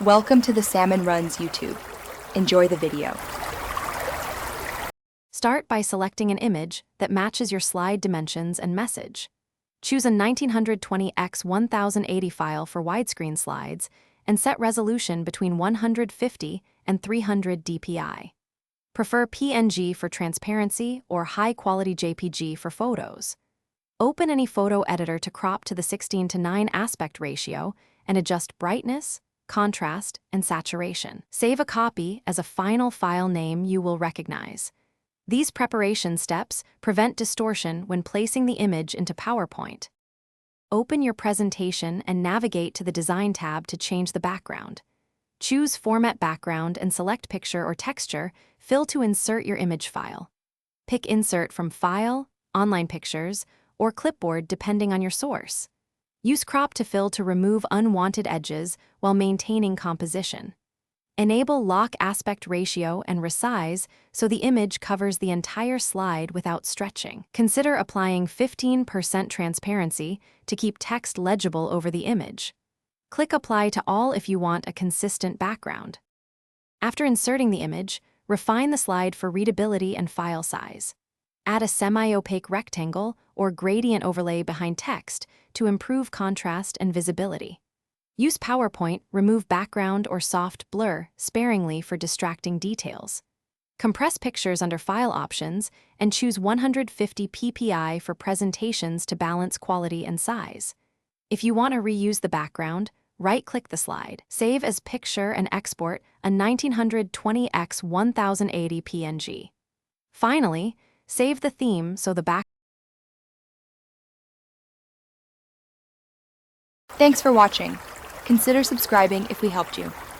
Welcome to the Salmon Runs YouTube. Enjoy the video. Start by selecting an image that matches your slide dimensions and message. Choose a 1920 x 1080 file for widescreen slides and set resolution between 150 and 300 dpi. Prefer PNG for transparency or high-quality JPG for photos. Open any photo editor to crop to the 16:9 aspect ratio and adjust brightness, contrast, and saturation. Save a copy as a final file name you will recognize. These preparation steps prevent distortion when placing the image into PowerPoint. Open your presentation and navigate to the Design tab to change the background. Choose Format Background and select Picture or Texture. Fill to insert your image file. Pick Insert from File, Online Pictures, or Clipboard depending on your source. Use Crop to Fill to remove unwanted edges while maintaining composition. Enable Lock Aspect Ratio and Resize so the image covers the entire slide without stretching. Consider applying 15% transparency to keep text legible over the image. Click Apply to All if you want a consistent background. After inserting the image, refine the slide for readability and file size. Add a semi-opaque rectangle or gradient overlay behind text to improve contrast and visibility. Use PowerPoint, remove background or soft blur sparingly for distracting details. Compress pictures under File Options and choose 150 ppi for presentations to balance quality and size. If you want to reuse the background, right-click the slide. Save as picture and export a 1920 x 1080 PNG. Finally, save the theme so the back. Thanks for watching. Consider subscribing if we helped you.